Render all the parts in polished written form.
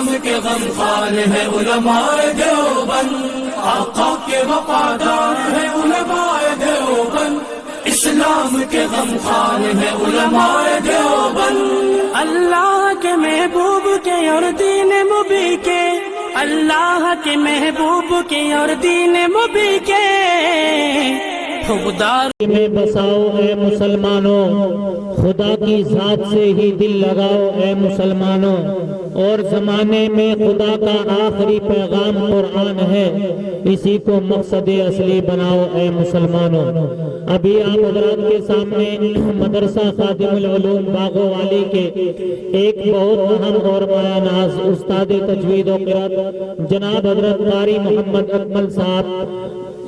اسلام کے غمخوار ہے علماء دیوبند، آقا کے وفادار ہے علماء دیوبند، اسلام کے غمخوار ہے علماء دیوبند۔ اللہ کے محبوب کے اور دین مبی کے، اللہ کے محبوب کے اور دین مبی کے خوددار میں بساؤ اے مسلمانوں، خدا کی ذات سے ہی دل لگاؤ اے مسلمانوں، اور زمانے میں خدا کا آخری پیغام قرآن ہے، اسی کو مقصد اصلی بناؤ اے مسلمانوں۔ ابھی آپ حضرات کے سامنے مدرسہ خادم العلوم باغو والی کے ایک بہت اہم اور مایہ ناز استاد تجوید و قرات جناب حضرت قاری محمد اکمل صاحب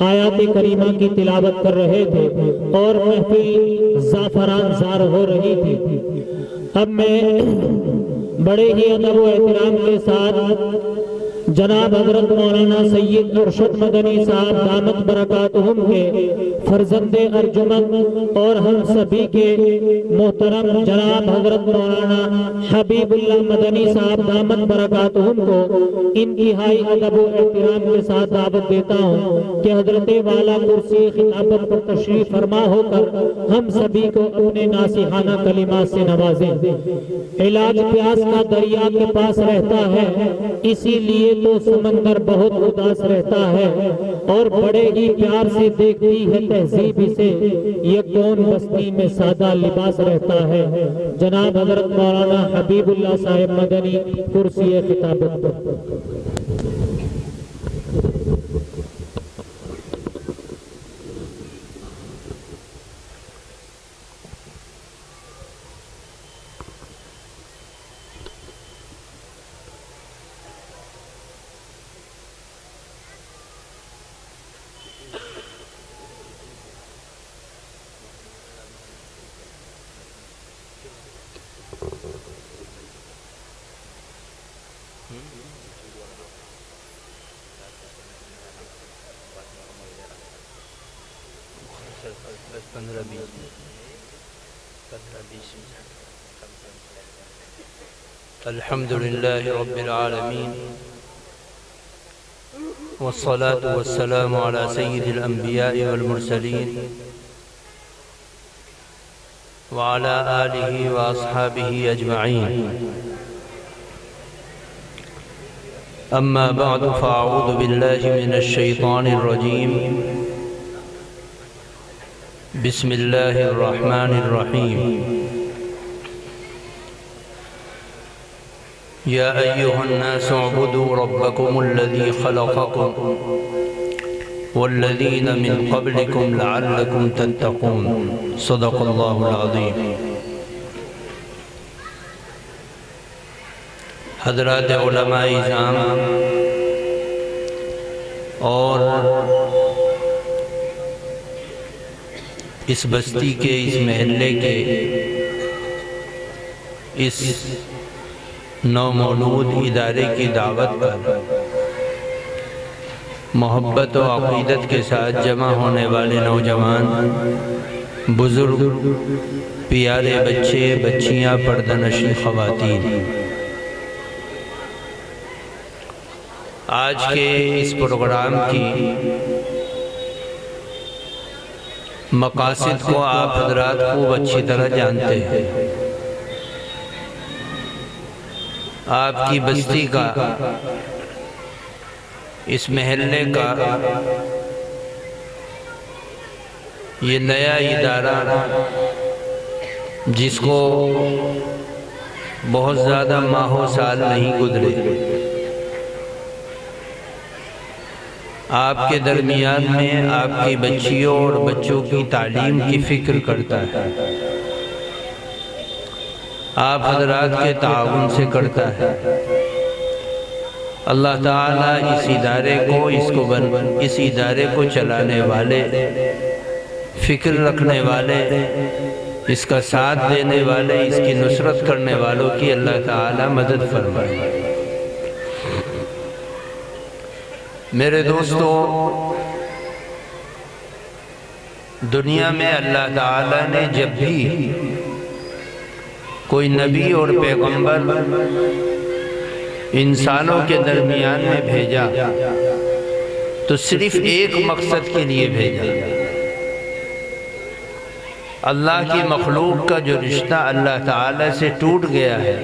آیات کریمہ کی تلاوت کر رہے تھے اور محفل زعفران زار ہو رہی تھی۔ اب میں بڑے ہی ادب و احترام کے ساتھ جناب حضرت مولانا سید ارشد مدنی صاحب دامت برکاتہم کے فرزند ارجمند اور ہم سبھی کے محترم جناب حضرت مولانا حبیب اللہ مدنی صاحب دامت برکاتہم کو انتہائی ادب و احترام کے ساتھ دعوت دیتا ہوں کہ حضرت والا کرسی خطابت پر تشریف فرما ہو کر ہم سبھی کو اپنے ناصحانہ کلمات سے نوازیں۔ علاج پیاس کا دریا کے پاس رہتا ہے، اسی لیے تو سمندر بہت اداس رہتا ہے، اور بڑے ہی پیار سے دیکھتی ہے تہذیب سے یہ کون بستی میں سادہ لباس رہتا ہے۔ جناب حضرت مولانا حبیب اللہ صاحب مدنی کرسی خطابت پر۔ الحمد لله رب العالمين، والصلاة والسلام على سيد الأنبياء والمرسلين وعلى آله وأصحابه أجمعين، أما بعد فأعوذ بالله من الشيطان الرجيم، بسم الله الرحمن الرحيم۔ يا أيها الناس اعبدوا ربكم الذي خلقكم والذين من قبلكم لعلكم تتقون، صدق الله العظيم۔ حضرات علماء اعظام اور اس بستی کے، اس محلے کے، اس نو مولود ادارے کی دعوت پر محبت و عقیدت کے ساتھ جمع ہونے والے نوجوان، بزرگ، پیارے بچے، بچیاں، پردہ نشین خواتین، آج کے اس پروگرام کی مقاصد کو آپ حضرات خوب اچھی طرح جانتے ہیں۔ آپ کی بستی کا، اس محلے کا یہ نیا ادارہ، جس کو بہت زیادہ ماہ و سال نہیں گزرے، آپ کے درمیان میں آپ کی بچیوں اور بچوں کی تعلیم کی فکر کرتا ہے، آپ حضرات کے تعاون سے کرتا ہے۔ اللہ تعالیٰ اس ادارے کو چلانے والے، فکر رکھنے والے، اس کا ساتھ دینے والے، اس کی نصرت کرنے والوں کی اللہ تعالیٰ مدد فرمائے۔ میرے دوستو، دنیا میں اللہ تعالیٰ نے جب بھی کوئی نبی اور پیغمبر انسانوں کے درمیان میں بھیجا تو صرف ایک مقصد کے لیے بھیجا۔ اللہ کی مخلوق کا جو رشتہ اللہ تعالی سے ٹوٹ گیا ہے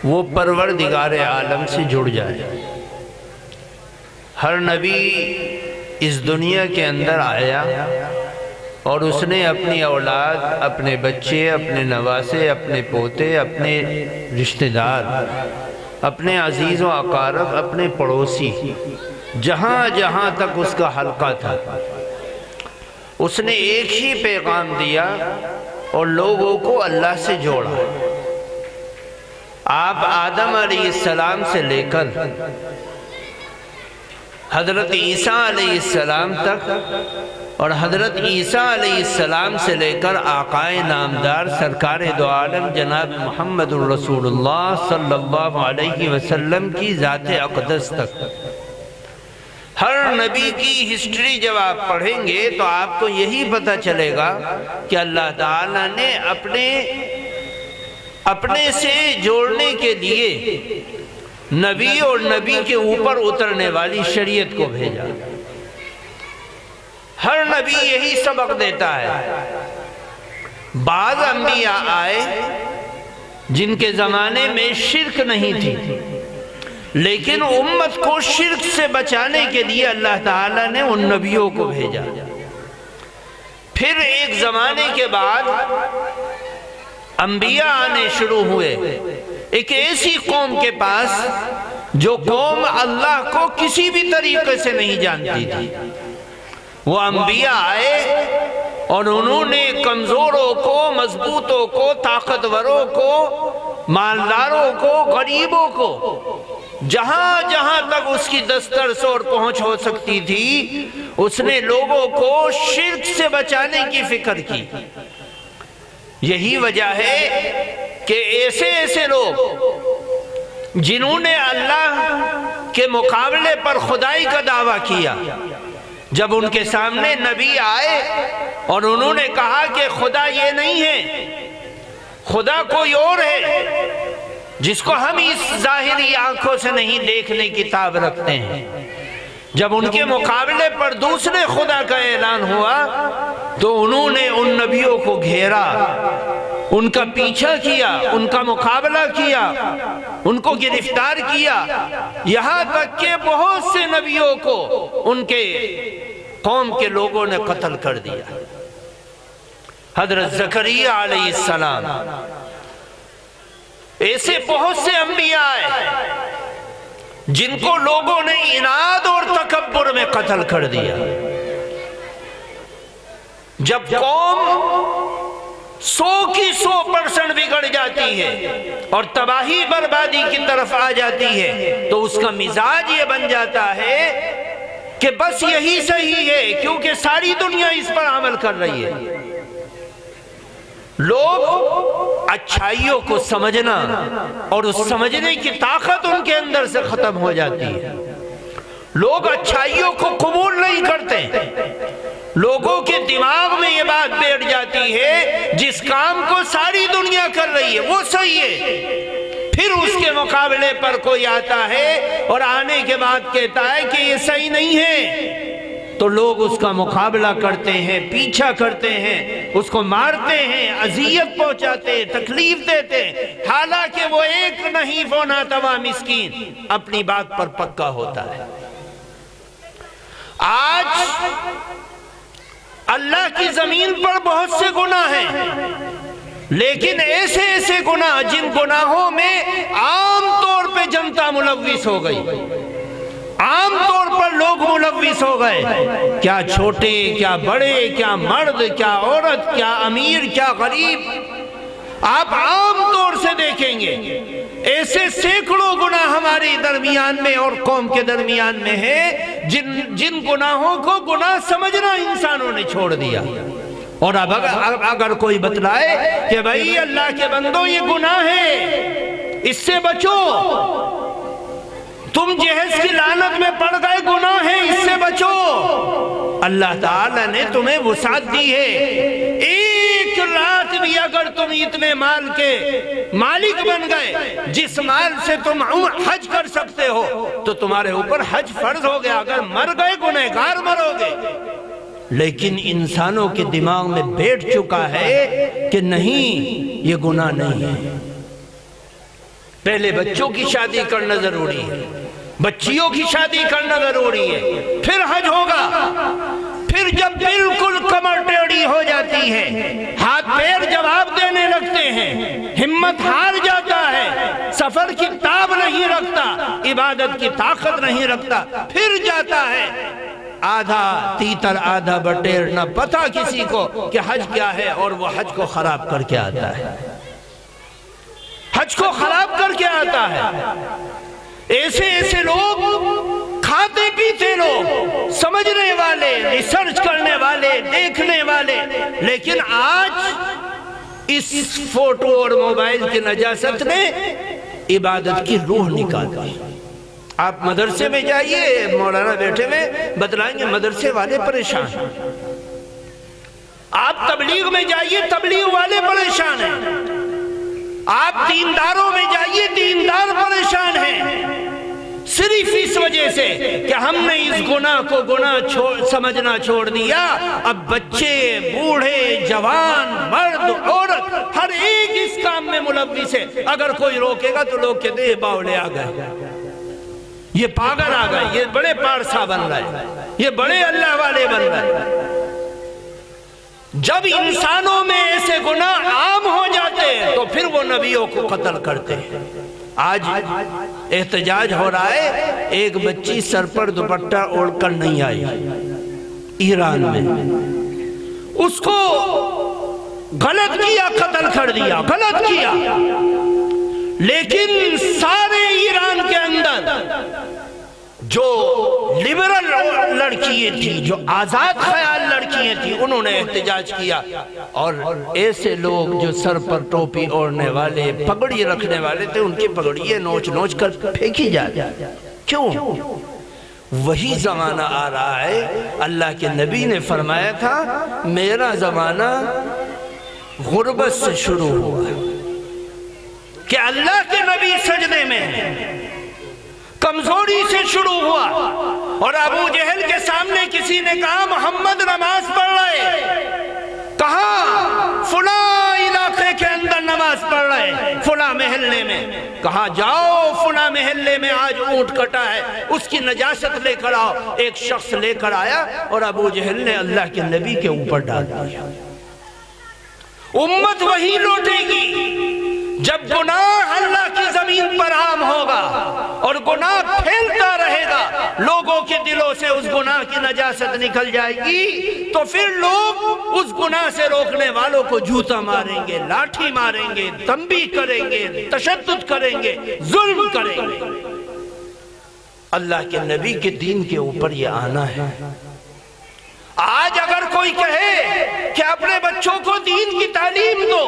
وہ پروردگار عالم سے جڑ جائے۔ ہر نبی اس دنیا کے اندر آیا اور اس نے اپنی اولاد، اپنے بچے، اپنے نواسے، اپنے پوتے، اپنے رشتہ دار، اپنے عزیز و اقارب، اپنے پڑوسی، جہاں جہاں تک اس کا حلقہ تھا اس نے ایک ہی پیغام دیا اور لوگوں کو اللہ سے جوڑا۔ آپ آدم علیہ السلام سے لے کر حضرت عیسیٰ علیہ السلام تک اور حضرت عیسیٰ علیہ السلام سے لے کر آقائے نامدار سرکار دو عالم جناب محمد الرسول اللہ صلی اللہ علیہ وسلم کی ذات اقدس تک ہر نبی کی ہسٹری جب آپ پڑھیں گے تو آپ کو یہی پتہ چلے گا کہ اللہ تعالیٰ نے اپنے سے جوڑنے کے لیے نبی اور نبی کے اوپر اترنے والی شریعت کو بھیجا۔ ہر نبی یہی سبق دیتا ہے۔ بعض انبیاء آئے جن کے زمانے میں شرک نہیں تھی، لیکن امت کو شرک سے بچانے کے لیے اللہ تعالیٰ نے ان نبیوں کو بھیجا۔ پھر ایک زمانے کے بعد انبیاء آنے شروع ہوئے ایک ایسی قوم کے پاس جو قوم اللہ کو کسی بھی طریقے سے نہیں جانتی تھی۔ وہ انبیاء آئے اور انہوں نے کمزوروں کو، مضبوطوں کو، طاقتوروں کو، مالداروں کو، غریبوں کو، جہاں جہاں تک اس کی دسترس اور پہنچ ہو سکتی تھی اس نے لوگوں کو شرک سے بچانے کی فکر کی۔ یہی وجہ ہے کہ ایسے لوگ جنہوں نے اللہ کے مقابلے پر خدائی کا دعویٰ کیا، جب ان کے سامنے نبی آئے اور انہوں نے کہا کہ خدا یہ نہیں ہے، خدا کوئی اور ہے جس کو ہم اس ظاہری آنکھوں سے نہیں دیکھنے کی تاب رکھتے ہیں، جب ان کے مقابلے پر دوسرے خدا کا اعلان ہوا تو انہوں نے ان نبیوں کو گھیرا، ان کا پیچھا کیا، ان کا مقابلہ کیا، ان کو گرفتار کیا، یہاں تک کہ بہت سے نبیوں کو ان کے قوم کے لوگوں نے قتل کر دیا۔ حضرت زکریا علیہ السلام، ایسے بہت سے انبیاء آئے جن کو لوگوں نے عناد اور تکبر میں قتل کر دیا۔ جب قوم 100% بگڑ جاتی ہے اور تباہی بربادی کی طرف آ جاتی ہے تو اس کا مزاج یہ بن جاتا ہے کہ بس یہی صحیح ہے کیونکہ ساری دنیا اس پر عمل کر رہی ہے۔ لوگ اچھائیوں کو سمجھنا اور اس سمجھنے کی طاقت ان کے اندر سے ختم ہو جاتی ہے۔ لوگ اچھائیوں کو قبول نہیں کرتے۔ لوگوں کے دماغ میں یہ بات بیٹھ جاتی ہے جس کام کو ساری دنیا کر رہی ہے وہ صحیح ہے، پھر اس کے مقابلے پر کوئی آتا ہے اور آنے کے بعد کہتا ہے کہ یہ صحیح نہیں ہے تو لوگ اس کا مقابلہ کرتے ہیں، پیچھا کرتے ہیں، اس کو مارتے ہیں، اذیت پہنچاتے ہیں، تکلیف دیتے ہیں، حالانکہ وہ ایک نحیف و ناتواں مسکین اپنی بات پر پکا ہوتا ہے۔ آج اللہ کی زمین پر بہت سے گناہ ہیں، لیکن ایسے گناہ جن گناہوں میں عام طور پہ جنتا ملوث ہو گئی، عام طور پر لوگ ملوث ہو گئے، کیا چھوٹے کیا بڑے، کیا مرد کیا عورت، کیا امیر کیا غریب، آپ عام طور سے دیکھیں گے ایسے سینکڑوں گناہ ہمارے درمیان میں اور قوم کے درمیان میں ہے جن گناہوں کو گناہ سمجھنا انسانوں نے چھوڑ دیا۔ اور اب اگر کوئی بتلائے کہ بھائی اللہ کے بندوں یہ گناہ ہے اس سے بچو، تم جہیز کی لعنت میں پڑ گئے، گناہ ہے اس سے بچو، اللہ تعالیٰ نے تمہیں وسعت دی ہے، ایک رات بھی بھی اگر تم اتنے مال کے مالک بن گئے جس مال سے تم حج کر سکتے ہو تو تمہارے اوپر حج فرض ہو گیا، اگر مر گئے گنہگار مرو گے۔ لیکن انسانوں کے دماغ میں بیٹھ چکا ہے کہ نہیں، یہ گناہ نہیں ہے۔ پہلے بچوں کی شادی کرنا ضروری ہے، بچیوں کی شادی کرنا ضروری ہے، پھر حج ہوگا۔ پھر جب بالکل کمر ٹیڑھی ہو جاتی ہے، ہاتھ پیر جواب دینے لگتے ہیں، ہمت ہار جاتا ہے، سفر کی تاب نہیں رکھتا، عبادت کی طاقت نہیں رکھتا، پھر جاتا ہے آدھا تیتر آدھا بٹیر، نہ پتا کسی کو کہ حج کیا ہے، اور وہ حج کو خراب کر کے آتا ہے، حج کو خراب کر کے آتا ہے۔ ایسے لوگ، کھاتے پیتے لوگ، سمجھنے والے، ریسرچ کرنے والے، دیکھنے والے، لیکن آج اس فوٹو اور موبائل کی نجاست نے عبادت کی روح نکال دی۔ آپ مدرسے میں جائیے، مولانا بیٹھے میں بتلائیں گے مدرسے والے پریشان، آپ تبلیغ میں جائیے تبلیغ والے پریشان ہیں، آپ دینداروں میں جائیے دیندار پریشان ہیں، صرف اس وجہ سے کہ ہم نے اس گناہ کو گناہ سمجھنا چھوڑ دیا۔ اب بچے، بوڑھے، جوان، مرد، عورت، ہر ایک اس کام میں ملوث ہے۔ اگر کوئی روکے گا تو لوگ کہتے ہیں یہ باولے آ گئے، یہ پاگل آ گئے، یہ بڑے پارسا بن رہے، یہ بڑے اللہ والے بن رہے۔ جب انسانوں میں ایسے گناہ عام ہو جاتے ہیں تو پھر وہ نبیوں کو قتل کرتے ہیں۔ آج احتجاج ہو رہا ہے، ایک بچی سر پر دوپٹہ اوڑھ کر نہیں آئی ایران میں، اس کو غلط کیا، قتل کر دیا، غلط کیا۔ لیکن سارے ایران کے اندر جو لبرل لڑکیاں تھیں، جو آزاد خیال لڑکیاں تھیں، انہوں نے احتجاج کیا، اور ایسے لوگ جو سر پر ٹوپی اوڑھنے والے، پگڑی رکھنے والے تھے، ان کی پگڑیاں نوچ نوچ کر پھینکی جاتی۔ کیوں؟ وہی زمانہ آ رہا ہے، اللہ کے نبی نے فرمایا تھا میرا زمانہ غربت سے شروع ہوا کہ اللہ کے نبی سجدے میں کمزوری سے شروع ہوا، اور ابو جہل کے سامنے کسی نے کہا محمد نماز پڑھ رہے، کہا فلاں علاقے کے اندر نماز پڑھ رہے، فلاں محلے میں، کہا جاؤ فلاں محلے میں آج اونٹ کٹا ہے، اس کی نجاست لے کر آؤ۔ ایک شخص لے کر آیا اور ابو جہل نے اللہ کے نبی کے اوپر ڈال دیا۔ امت وہی لوٹے گی جب گناہ اللہ کی زمین پر عام ہوگا اور گناہ پھیلتا رہے گا، لوگوں کے دلوں سے اس گناہ کی نجاست نکل جائے گی، تو پھر لوگ اس گناہ سے روکنے والوں کو جوتا ماریں گے، لاٹھی ماریں گے، تنبیہ کریں گے، تشدد کریں گے، ظلم کریں گے۔ اللہ کے نبی کے دین کے اوپر یہ آنا ہے۔ آج اگر کوئی کہے کہ اپنے بچوں کو دین کی تعلیم دو،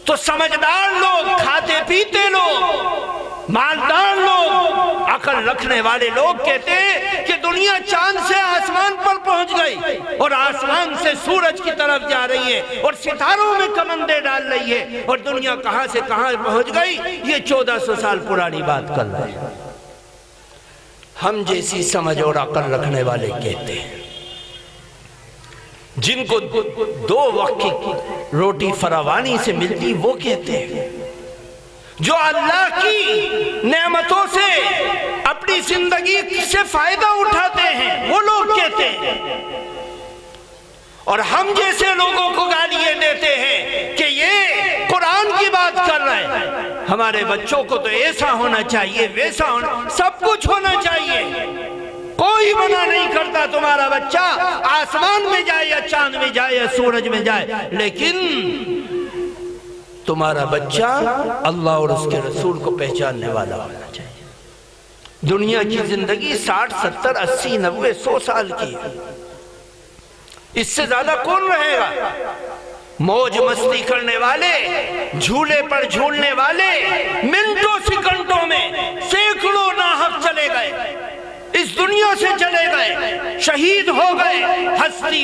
تو سمجھدار لوگ، کھاتے پیتے لوگ، مالدار لوگ، عقل رکھنے والے لوگ کہتے ہیں کہ دنیا چاند سے آسمان پر پہنچ گئی اور آسمان سے سورج کی طرف جا رہی ہے اور ستاروں میں کمندیں ڈال رہی ہے، اور دنیا کہاں سے کہاں پہنچ گئی، یہ 1400 سال پرانی بات کر رہے ہیں۔ ہم جیسی سمجھ اور عقل رکھنے والے کہتے ہیں، جن کو 2 وقت کی روٹی فراوانی سے ملتی، وہ کہتے ہیں، جو اللہ کی نعمتوں سے اپنی زندگی سے فائدہ اٹھاتے ہیں، وہ لوگ کہتے ہیں، اور ہم جیسے لوگوں کو گالیاں دیتے ہیں کہ یہ قرآن کی بات کر رہے ہیں۔ ہمارے بچوں کو تو ایسا ہونا چاہیے، ویسا ہونا، سب کچھ ہونا چاہیے، کوئی منع نہیں کرتا تمہارا بچہ آسمان میں جائے یا چاند میں جائے یا سورج میں جائے، لیکن تمہارا بچہ اللہ اور اس کے رسول کو پہچاننے والا ہونا چاہیے۔ دنیا کی زندگی 60 70 80 90 100 سال کی ہے، اس سے زیادہ کون رہے گا؟ موج مستی کرنے والے، جھولے پر جھولنے والے، منٹوں سیکنڈوں میں سینکڑوں ناحق چلے گئے، اس دنیا سے چلے گئے، شہید ہو گئے، ہستی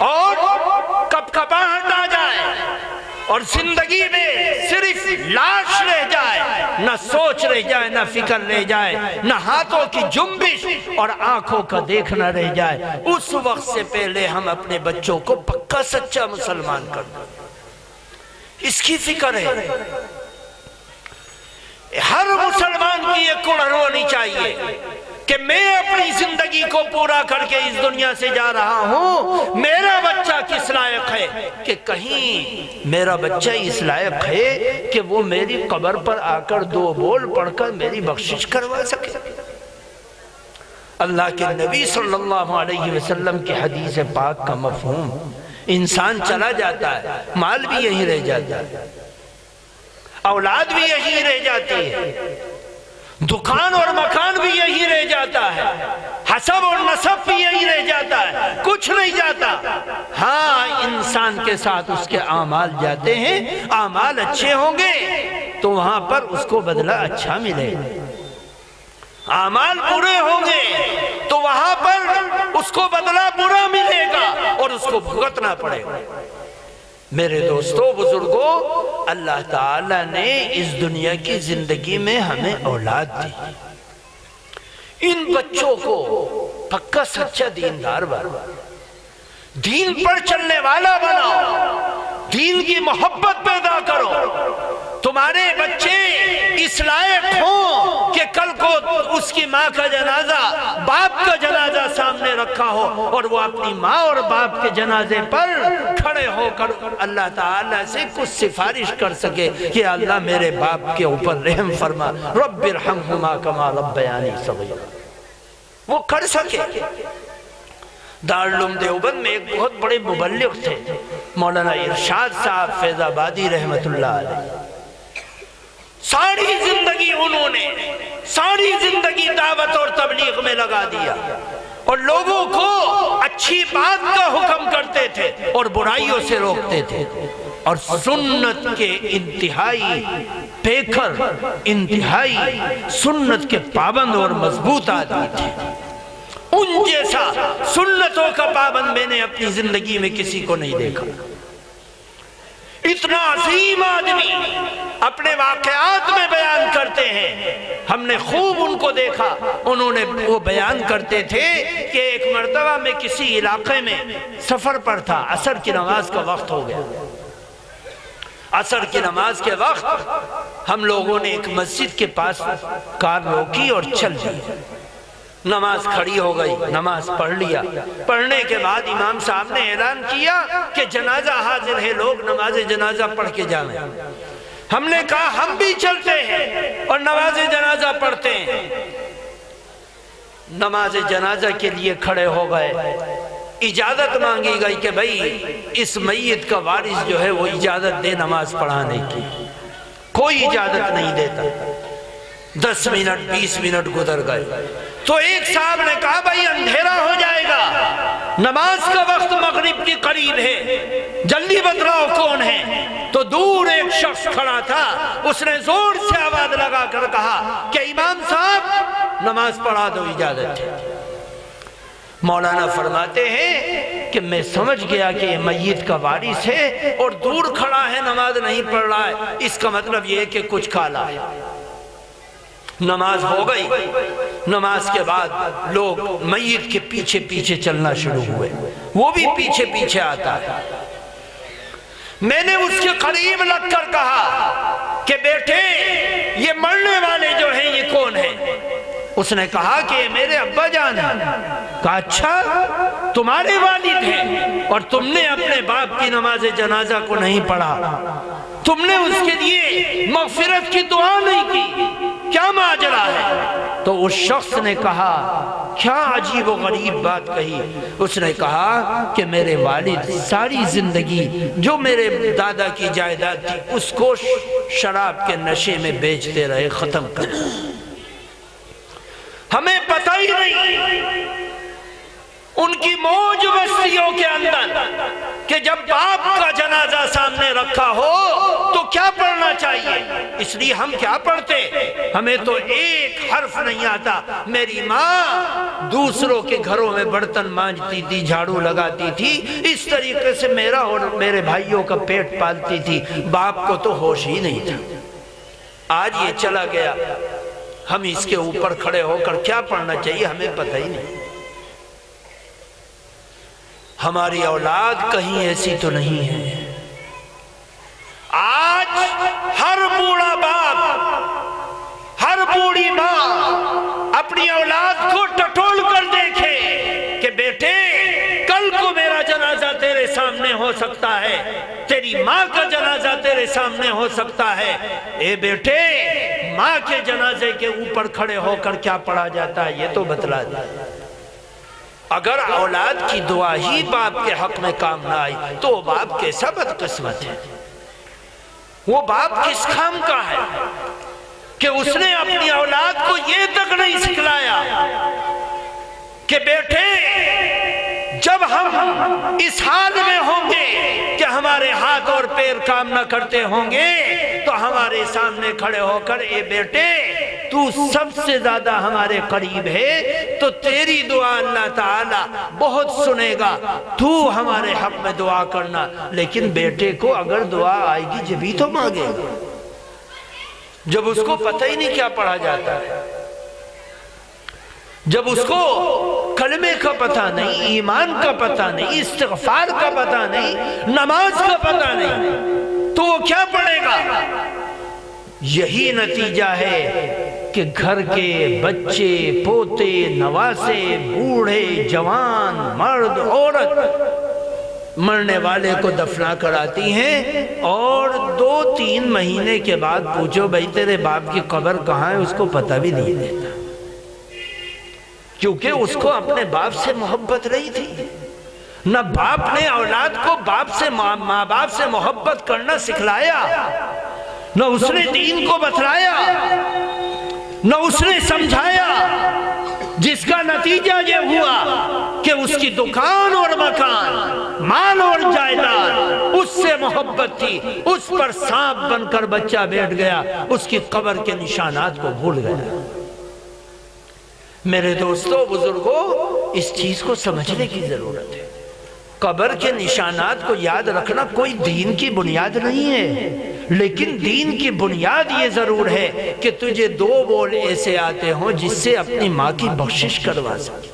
اور کپکپاہٹ آ جائے اور زندگی میں صرف لاش رہ جائے، نہ سوچ رہ جائے، نہ فکر رہ جائے، نہ ہاتھوں کی جنبش اور آنکھوں کا دیکھنا رہ جائے، اس وقت سے پہلے ہم اپنے بچوں کو پکا سچا مسلمان کر دیں، اس کی فکر ہے۔ ہر مسلمان کی یہ کڑھ ہونی چاہیے کہ میں اپنی زندگی کو پورا کر کے اس دنیا سے جا رہا ہوں، میرا بچہ کس لائق ہے کہ کہیں میرا بچہ اس لائق ہے کہ وہ میری قبر پر آ کر 2 بول پڑھ کر میری بخشش کروا سکے۔ اللہ کے نبی صلی اللہ علیہ وسلم کی حدیث پاک کا مفہوم، انسان چلا جاتا ہے، مال بھی یہیں رہ جاتا ہے، اولاد بھی یہیں رہ جاتی ہے، دکان اور مکان بھی یہی رہ جاتا ہے، حسب اور نسب بھی یہی رہ جاتا ہے، کچھ نہیں جاتا۔ ہاں، انسان کے ساتھ اس کے اعمال جاتے ہیں، اعمال اچھے ہوں گے تو وہاں پر اس کو بدلہ اچھا ملے گا، اعمال برے ہوں گے تو وہاں پر اس کو بدلہ برا ملے گا اور اس کو بھگتنا پڑے گا۔ میرے دوستو، بزرگوں، اللہ تعالیٰ نے اس دنیا کی زندگی میں ہمیں اولاد دی، ان بچوں کو پکا سچا دیندار بناؤ، دین پر چلنے والا بناؤ، دین کی محبت پیدا کرو۔ تمہارے بچے اس لائق ہوں کہ کل کو اس کی ماں کا جنازہ، باپ کا جنازہ سامنے رکھا ہو اور وہ اپنی ماں اور باپ کے جنازے پر کھڑے ہو کر اللہ تعالیٰ سے کچھ سفارش کر سکے کہ اللہ میرے باپ کے اوپر رحم فرما، رب ارحمہما کما ربیانی صغیرا، وہ کر سکے۔ دارالعلوم دیوبند میں ایک بہت بڑے مبلغ تھے، مولانا ارشاد صاحب فیض آبادی رحمت اللہ علیہ۔ ساری زندگی دعوت اور تبلیغ میں لگا دیا اور لوگوں کو اچھی بات کا حکم کرتے تھے اور برائیوں سے روکتے تھے، اور سنت کے انتہائی پیکر، انتہائی سنت کے پابند اور مضبوط آدمی تھے۔ ان جیسا سنتوں کا پابند میں نے اپنی زندگی میں کسی کو نہیں دیکھا۔ اتنا عظیم آدمی اپنے واقعات میں بیان کرتے ہیں، ہم نے خوب ان کو دیکھا، انہوں نے وہ بیان کرتے تھے کہ ایک مرتبہ میں کسی علاقے میں سفر پر تھا، عصر کی نماز کا وقت ہو گیا۔ عصر کی نماز کے وقت ہم لوگوں نے ایک مسجد کے پاس کار روکی اور چل دی، نماز کھڑی ہو گئی، نماز پڑھ لیا۔ پڑھنے کے بعد امام صاحب نے اعلان کیا کہ جنازہ حاضر ہے، لوگ نماز جنازہ پڑھ کے جائیں۔ ہم نے کہا ہم بھی چلتے ہیں اور نماز جنازہ پڑھتے ہیں۔ نماز جنازہ کے لیے کھڑے ہو گئے، اجازت مانگی گئی کہ بھئی اس میت کا وارث جو ہے وہ اجازت دے نماز پڑھانے کی۔ کوئی اجازت نہیں دیتا۔ 10 منٹ 20 منٹ گزر گئے تو ایک صاحب نے کہا بھئی اندھیرا ہو جائے گا، نماز کا وقت مغرب کی قریب ہے، جلدی بتلاؤ کون ہے؟ تو دور ایک شخص کھڑا تھا، اس نے زور سے آواز لگا کر کہا کہ امام صاحب نماز پڑھا دو، اجازت ہے۔ مولانا فرماتے ہیں کہ میں سمجھ گیا کہ یہ میت کا وارث ہے اور دور کھڑا ہے، نماز نہیں پڑھ رہا ہے، اس کا مطلب یہ ہے کہ کچھ کالا ہے۔ نماز ہو گئی، نماز کے بعد لوگ میت کے پیچھے پیچھے چلنا شروع ہوئے، وہ بھی پیچھے پیچھے آتا ہے۔ میں نے اس کے قریب لگ کر کہا کہ بیٹے یہ مرنے والے جو ہیں یہ کون ہیں؟ اس نے کہا کہ یہ میرے ابا جان ہیں۔ کہا اچھا تمہارے والد ہیں اور تم نے اپنے باپ کی نماز جنازہ کو نہیں پڑھا، تم نے اس کے لیے مغفرت کی دعا نہیں کی، کیا ماجرا ہے؟ تو اس شخص نے کہا کیا عجیب و غریب بات کہی۔ اس نے کہا کہ میرے والد ساری زندگی جو میرے دادا کی جائیداد تھی اس کو شراب کے نشے میں بیچتے رہے، ختم کر ہمیں پتہ ہی نہیں ان کی موج بستیوں کے اندر کہ جب باپ کا جنازہ سامنے رکھا ہو تو کیا پڑھنا چاہیے؟ اس لیے ہم کیا پڑھتے؟ ہمیں تو ایک حرف نہیں آتا۔ میری ماں دوسروں کے گھروں میں برتن مانجتی تھی، جھاڑو لگاتی تھی، اس طریقے سے میرا اور میرے بھائیوں کا پیٹ پالتی تھی، باپ کو تو ہوش ہی نہیں تھا۔ آج یہ چلا گیا، ہم اس کے اوپر کھڑے ہو کر کیا پڑھنا چاہیے ہمیں پتہ ہی نہیں۔ ہماری اولاد کہیں ایسی تو نہیں ہے۔ آج ہر بوڑھا باپ، ہر بوڑھی ماں اپنی اولاد کو ٹٹول کر دیکھے کہ بیٹے کل کو میرا جنازہ تیرے سامنے ہو سکتا ہے، تیری ماں کا جنازہ تیرے سامنے ہو سکتا ہے۔ اے بیٹے، ماں کے جنازے کے اوپر کھڑے ہو کر کیا پڑھا جاتا ہے یہ تو بتلا دے۔ اگر اولاد کی دعا ہی باپ کے حق میں کام نہ آئی تو وہ باپ کیسا بدقسمت ہے؟ وہ باپ کس کام کا ہے کہ اس نے اپنی اولاد کو یہ تک نہیں سکھلایا کہ بیٹے جب ہم اس حال میں ہوں گے کہ ہمارے ہاتھ اور پیر کام نہ کرتے ہوں گے تو ہمارے سامنے کھڑے ہو کر اے بیٹے تو سب سے زیادہ ہمارے قریب ہے تو تیری دعا اللہ تعالیٰ بہت سنے گا، تو ہمارے حق میں دعا کرنا۔ لیکن بیٹے کو اگر دعا آئے گی جبھی تو مانگے گا، جب اس کو پتہ ہی نہیں کیا پڑھا جاتا ہے، جب اس کو کلمے کا پتہ نہیں، ایمان کا پتہ نہیں، استغفار کا پتہ نہیں، نماز کا پتہ نہیں، تو وہ کیا پڑھے گا؟ یہی نتیجہ ہے کہ گھر کے بچے، پوتے، نواسے، بوڑھے، جوان، مرد، عورت مرنے والے کو دفنا کر آتی ہیں اور 2-3 مہینے کے بعد پوچھو بھائی تیرے باپ کی قبر کہاں ہے، اس کو پتہ بھی نہیں دیتا، کیونکہ اس کو اپنے باپ سے محبت نہیں تھی۔ نہ باپ نے اولاد کو ماں باپ سے محبت کرنا سکھلایا، نہ اس نے دین کو بتلایا، نہ اس نے سمجھایا، جس کا نتیجہ یہ ہوا کہ اس کی دکان اور مکان، مال اور جائیداد اس سے محبت تھی، اس پر سانپ بن کر بچہ بیٹھ گیا، اس کی قبر کے نشانات کو بھول گیا۔ میرے دوستو، بزرگوں، اس چیز کو سمجھنے کی ضرورت ہے۔ قبر کے نشانات کو یاد رکھنا کوئی دین کی بنیاد نہیں ہے، لیکن دین کی بنیاد یہ ضرور ہے کہ تجھے 2 بول ایسے آتے ہوں جس سے اپنی ماں کی بخشش کروا سکے،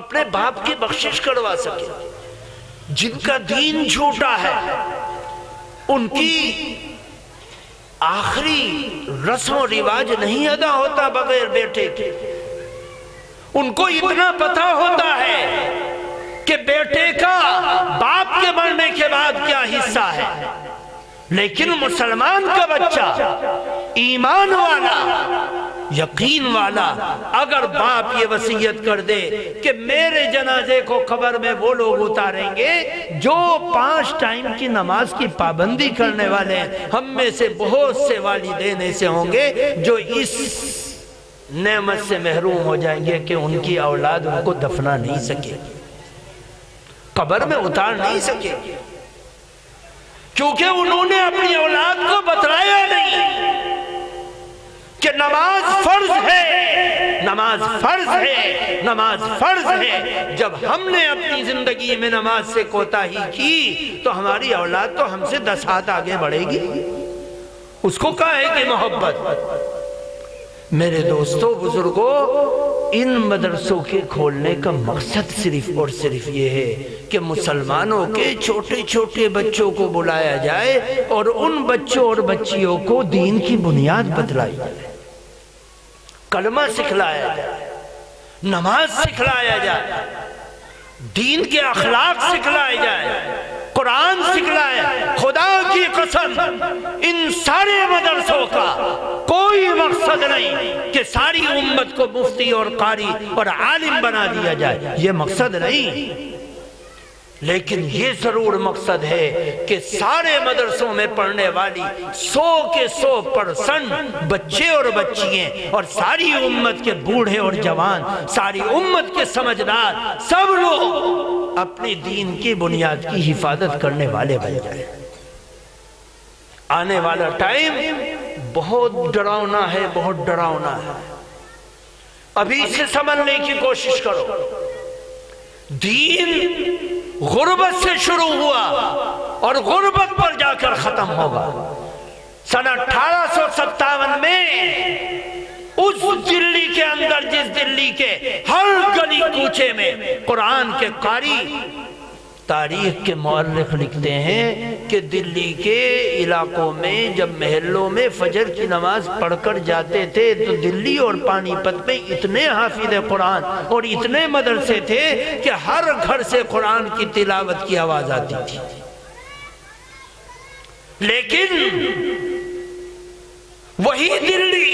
اپنے باپ کی بخشش کروا سکے۔ جن کا دین جھوٹا ہے، ان کی آخری رسم و رواج نہیں ادا ہوتا بغیر بیٹے کے۔ ان کو اتنا پتہ ہوتا ہے کہ بیٹے کا باپ کے مرنے کے بعد کیا حصہ ہے، لیکن مسلمان کا بچہ، ایمان والا، یقین والا، اگر باپ یہ وصیت کر دے کہ میرے جنازے کو قبر میں وہ لوگ اتاریں گے جو 5 ٹائم کی نماز کی پابندی کرنے والے ہیں، ہم میں سے بہت سے والدین ایسے ہوں گے جو اس نعمت سے محروم ہو جائیں گے کہ ان کی اولاد ان کو دفنا نہیں سکے، قبر میں اتار نہیں سکے، کیونکہ انہوں نے اپنی اولاد کو بتلایا نہیں کہ نماز فرض ہے، نماز فرض ہے، نماز فرض ہے۔ جب ہم نے اپنی زندگی میں نماز سے کوتاہی کی تو ہماری اولاد تو ہم سے 10 ہاتھ آگے بڑھے گی، اس کو کہا ہے کہ محبت۔ میرے دوستو، بزرگوں، ان مدرسوں کے کھولنے کا مقصد صرف اور صرف یہ ہے کہ مسلمانوں کے چھوٹے چھوٹے بچوں کو بلایا جائے اور ان بچوں اور بچیوں کو دین کی بنیاد بتلائی جائے، کلمہ سکھلایا جائے، نماز سکھلایا جائے، دین کے اخلاق سکھلائے جائے، قرآن سکھلائے۔ خدا کی قسم، ان سارے مدرسوں کا کوئی مقصد نہیں کہ ساری امت کو مفتی اور قاری اور عالم بنا دیا جائے، یہ مقصد نہیں۔ لیکن یہ ضرور مقصد ہے کہ سارے مدرسوں میں پڑھنے والی 100% بچے اور بچیاں اور ساری امت کے بوڑھے اور جوان، ساری امت کے سمجھدار، سب لوگ اپنی دین کی بنیاد کی حفاظت کرنے والے بن جائیں۔ آنے والا ٹائم بہت ڈراؤنا ہے، بہت ڈراؤنا ہے۔ ابھی سے سمجھنے کی کوشش کرو۔ دین غربت سے شروع ہوا اور غربت پر جا کر ختم ہوگا۔ سن 1857 میں اس دلی کے اندر، جس دلی کے ہر گلی کوچے میں قرآن کے قاری، تاریخ کے مورخ لکھتے ہیں کہ دلی کے علاقوں میں جب محلوں میں فجر کی نماز پڑھ کر جاتے تھے تو دلی اور پانی پت میں اتنے حافظ قرآن اور اتنے مدرسے تھے کہ ہر گھر سے قرآن کی تلاوت کی آواز آتی تھی۔ لیکن وہی دلی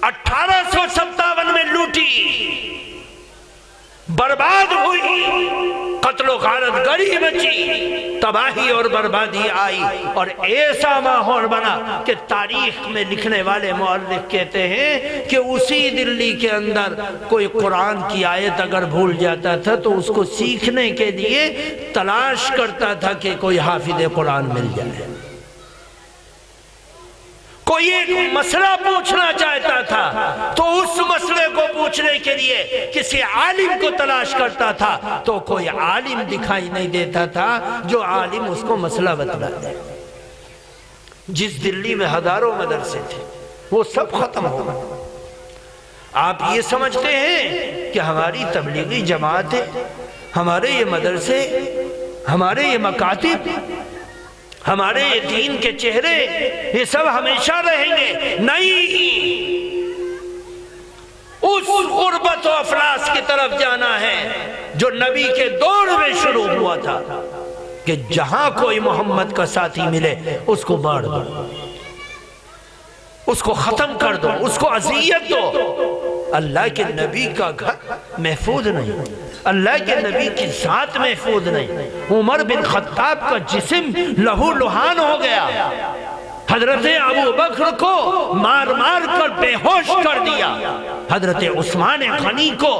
1857 میں لوٹی، برباد ہوئی، قتل و غارت گری مچی، تباہی اور بربادی آئی، اور ایسا ماحول بنا کہ تاریخ میں لکھنے والے مؤرخ کہتے ہیں کہ اسی دلی کے اندر کوئی قرآن کی آیت اگر بھول جاتا تھا تو اس کو سیکھنے کے لیے تلاش کرتا تھا کہ کوئی حافظ قرآن مل جائے۔ کوئی ایک مسئلہ پوچھنا چاہتا تھا تو اس مسئلے کو پوچھنے کے لیے کسی عالم کو تلاش کرتا تھا تو کوئی عالم دکھائی نہیں دیتا تھا جو عالم اس کو مسئلہ بتلا دے۔ جس دلی میں ہزاروں مدرسے تھے وہ سب ختم ہو گئے۔ آپ یہ سمجھتے ہیں کہ ہماری تبلیغی جماعت ہے، ہمارے یہ مدرسے، ہمارے یہ مکاتب، ہمارے یہ دین کے چہرے، یہ سب ہمیشہ رہیں گے؟ نہیں، اس غربت و افلاس کی طرف جانا ہے جو نبی کے دور میں شروع ہوا تھا کہ جہاں کوئی محمد کا ساتھی ملے اس کو مار دو، اس کو ختم کر دو، اس کو اذیت دو۔ اللہ کے نبی کا گھر محفوظ نہیں، اللہ کے نبی کی ذات محفوظ نہیں۔ عمر بن خطاب کا جسم لہو لہان ہو گیا، حضرت ابو بکر کو مار مار کر بے ہوش کر دیا، حضرت عثمان غنی کو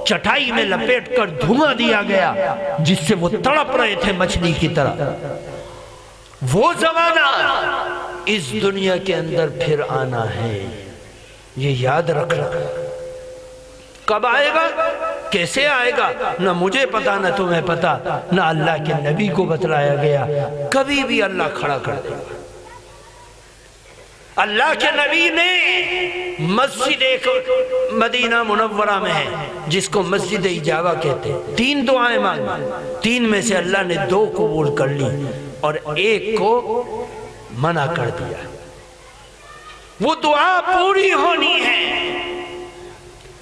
چٹائی میں لپیٹ کر دھواں دیا گیا جس سے وہ تڑپ رہے تھے مچھلی کی طرح۔ وہ زمانہ اس دنیا کے اندر پھر آنا ہے، یہ یاد رکھنا۔ کب آئے گا، کیسے آئے گا، نہ مجھے پتا نہ تمہیں پتا، نہ اللہ کے نبی کو بتلایا گیا۔ کبھی بھی اللہ کھڑا کر دے گا۔ اللہ کے نبی نے مسجد ایک مدینہ منورہ میں ہے جس کو مسجد اجابہ کہتے ہیں، 3 دعائیں مانگی، 3 میں سے اللہ نے 2 قبول کر لی اور 1 کو منع کر دیا۔ وہ دعا پوری ہونی ہے۔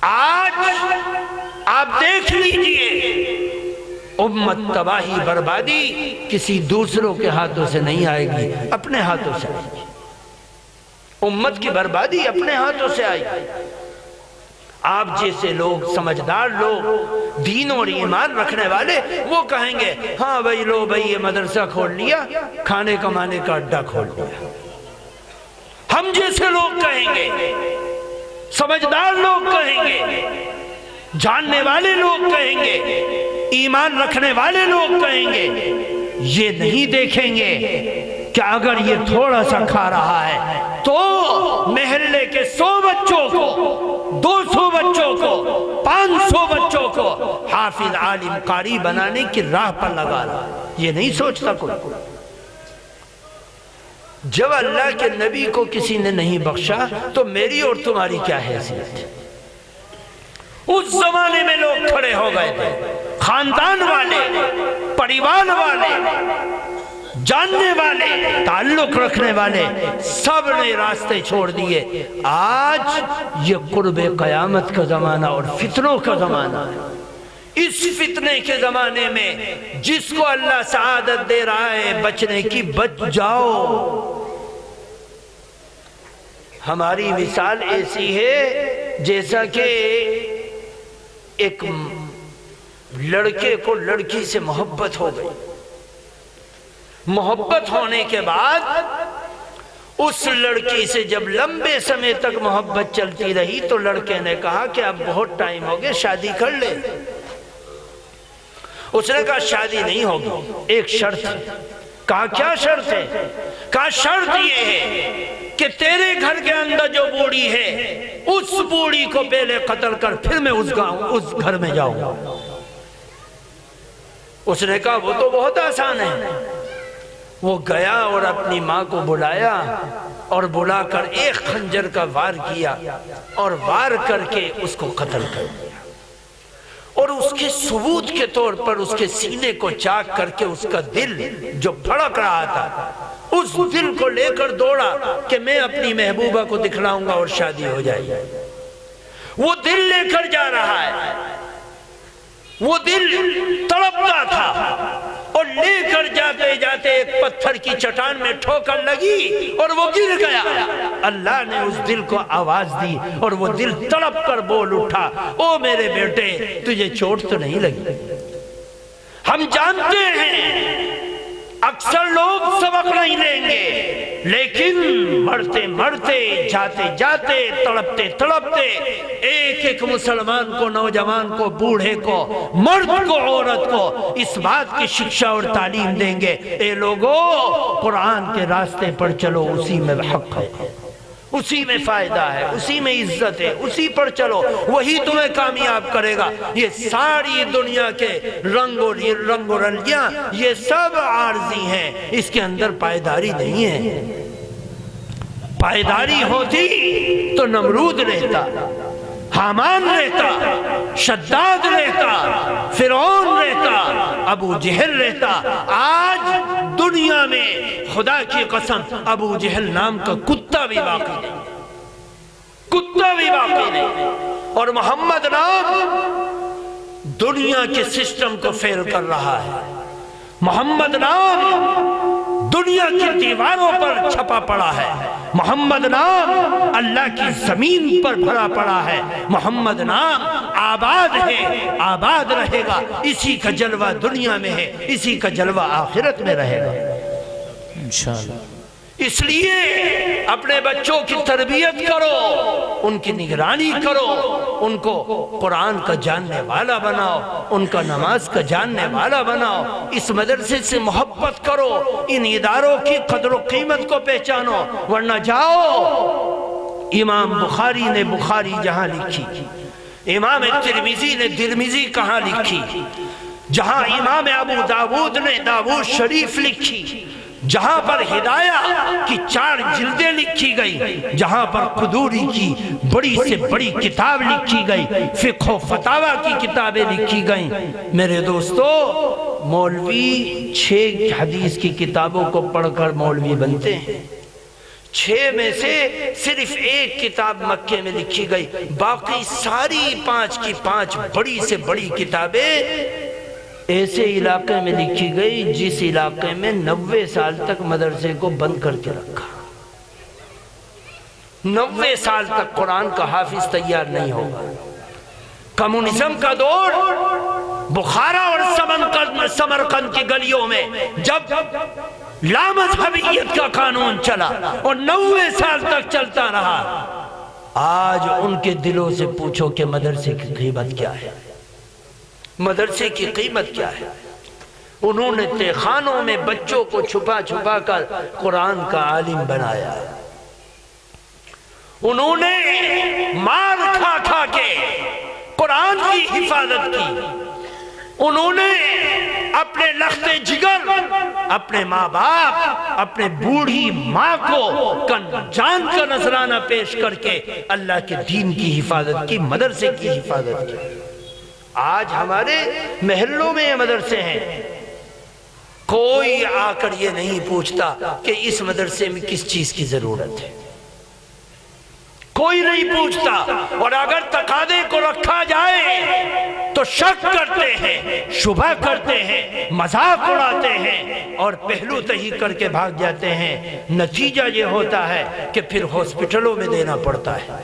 آج آپ دیکھ لیجئے، امت تباہی بربادی کسی دوسروں کے ہاتھوں سے نہیں آئے گی، اپنے ہاتھوں سے آئے گی۔ امت کی بربادی اپنے ہاتھوں سے آئے گی۔ آپ جیسے لوگ، سمجھدار لوگ، دین اور ایمان رکھنے والے، وہ کہیں گے ہاں بھائی لو بھائی یہ مدرسہ کھول لیا، کھانے کمانے کا اڈا کھول لیا۔ ہم جیسے لوگ کہیں گے، سمجھدار لوگ کہیں گے، جاننے والے لوگ کہیں گے، ایمان رکھنے والے لوگ کہیں گے، یہ نہیں دیکھیں گے کہ اگر یہ تھوڑا سا کھا رہا ہے تو محلے کے 100 بچوں کو، 200 بچوں کو، 500 بچوں کو حافظ عالم قاری بنانے کی راہ پر لگا رہا ہے۔ یہ نہیں سوچتا کوئی۔ جب اللہ کے نبی کو کسی نے نہیں بخشا تو میری اور تمہاری کیا حیثیت؟ اس زمانے میں لوگ کھڑے ہو گئے تھے، خاندان والے، پریوار والے، جاننے والے، تعلق رکھنے والے، سب نے راستے چھوڑ دیے۔ آج یہ قرب قیامت کا زمانہ اور فتنوں کا زمانہ ہے۔ اس فتنے کے زمانے میں جس کو اللہ سعادت دے رہا ہے بچنے کی، بچ جاؤ۔ ہماری مثال ایسی ہے جیسا کہ ایک لڑکے کو لڑکی سے محبت ہو گئی. محبت ہونے کے بعد اس لڑکی سے جب لمبے سمے تک محبت چلتی رہی تو لڑکے نے کہا کہ اب بہت ٹائم ہو گیا، شادی کر لے. اس نے کہا شادی نہیں ہوگی، ایک شرط ہے. کہا کیا شرط ہے؟ کہا شرط یہ ہے کہ تیرے گھر کے اندر جو بوڑھی ہے اس بوڑھی کو پہلے قتل کر، پھر میں اس گھر میں جاؤں گا. اس نے کہا وہ تو بہت آسان ہے. وہ گیا اور اپنی ماں کو بلایا اور بلا کر ایک خنجر کا وار کیا اور وار کر کے اس کو قتل کر دیا. اور اس کے ثبوت کے طور پر اس کے سینے کو چاک کر کے اس کا دل جو پھڑک رہا تھا اس دل کو لے کر دوڑا کہ میں اپنی محبوبہ کو دکھلاؤں گا اور شادی ہو جائے گی. وہ دل لے کر جا رہا ہے، وہ دل تڑپتا تھا اور لے کر جاتے جاتے ایک پتھر کی چٹان میں ٹھوکر لگی اور وہ گر گیا. اللہ نے اس دل کو آواز دی اور وہ دل تڑپ کر بول اٹھا، او میرے بیٹے تجھے چوٹ تو نہیں لگی؟ ہم جانتے ہیں اکثر لوگ سبق نہیں لیں گے، لیکن مرتے مرتے، جاتے جاتے، تڑپتے تڑپتے ایک ایک مسلمان کو، نوجوان کو، بوڑھے کو، مرد کو، عورت کو اس بات کی شکشا اور تعلیم دیں گے، اے لوگو قرآن کے راستے پر چلو، اسی میں حق ہے، اسی میں فائدہ ہے، اسی میں عزت ہے، اسی پر چلو، وہی تمہیں کامیاب کرے گا. یہ ساری دنیا کے رنگ و رنگیاں یہ سب عارضی ہیں، اس کے اندر پائیداری نہیں ہے. پائیداری ہوتی تو نمرود رہتا، حامان رہتا، شداد رہتا، فرعون رہتا، ابو جہل رہتا. آج دنیا میں خدا کی قسم ابو جہل نام کا کتا بھی باقی نہیں، کتا بھی باقی نہیں. اور محمد نام دنیا کے سسٹم کو فیل کر رہا ہے. محمد نام دنیا کی دیواروں پر چھپا پڑا ہے. محمد نام اللہ کی زمین پر بھرا پڑا ہے. محمد نام آباد ہے، آباد رہے گا. اسی کا جلوہ دنیا میں ہے، اسی کا جلوہ آخرت میں رہے گا انشاءاللہ. اس لیے اپنے بچوں کی تربیت کرو، ان کی نگرانی کرو، ان کو قرآن کا جاننے والا بناؤ، ان کا نماز کا جاننے والا بناؤ. اس مدرسے سے محبت کرو، ان اداروں کی قدر و قیمت کو پہچانو، ورنہ جاؤ. امام بخاری نے بخاری جہاں لکھی، امام ترمذی نے ترمذی کہاں لکھی، جہاں امام ابو داود نے داود شریف لکھی، جہاں پر ہدایہ کی 4 جلدیں لکھی گئی، جہاں پر قدوری کی بڑی سے بڑی کتاب لکھی گئی، فقہ و فتاوی کی کتابیں لکھی گئیں. میرے دوستو، مولوی 6 حدیث کی کتابوں کو پڑھ کر مولوی بنتے ہیں. 6 میں سے صرف 1 کتاب مکے میں لکھی گئی، باقی ساری 5 کی 5 بڑی سے بڑی کتابیں ایسے علاقے میں لکھی گئی جس علاقے میں 90 سال تک مدرسے کو بند کر کے رکھا. 90 سال تک قرآن کا حافظ تیار نہیں ہوگا. کمیونزم کا دور بخارا اور سمرقند کی گلیوں میں جب لامذہبیت کا قانون چلا اور 90 سال تک چلتا رہا، آج ان کے دلوں سے پوچھو کہ مدرسے کی قیمت کیا ہے، مدرسے کی قیمت کیا ہے. انہوں نے تہخانوں میں بچوں کو چھپا چھپا کر قرآن کا عالم بنایا. انہوں نے مار کھا کھا کے قرآن کی حفاظت کی. انہوں نے اپنے لخت جگر، اپنے ماں باپ، اپنے بوڑھی ماں کو جان کا نذرانہ پیش کر کے اللہ کے دین کی حفاظت کی، مدرسے کی حفاظت کی. آج ہمارے محلوں میں یہ مدرسے ہیں، کوئی آ کر یہ نہیں پوچھتا کہ اس مدرسے میں کس چیز کی ضرورت ہے، کوئی نہیں پوچھتا. اور اگر تقاضے کو رکھا جائے تو شک کرتے ہیں، شبہ کرتے ہیں، مذاق اڑاتے ہیں اور پہلو تہی کر کے بھاگ جاتے ہیں. نتیجہ یہ ہوتا ہے کہ پھر ہاسپٹلوں میں دینا پڑتا ہے،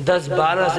10-12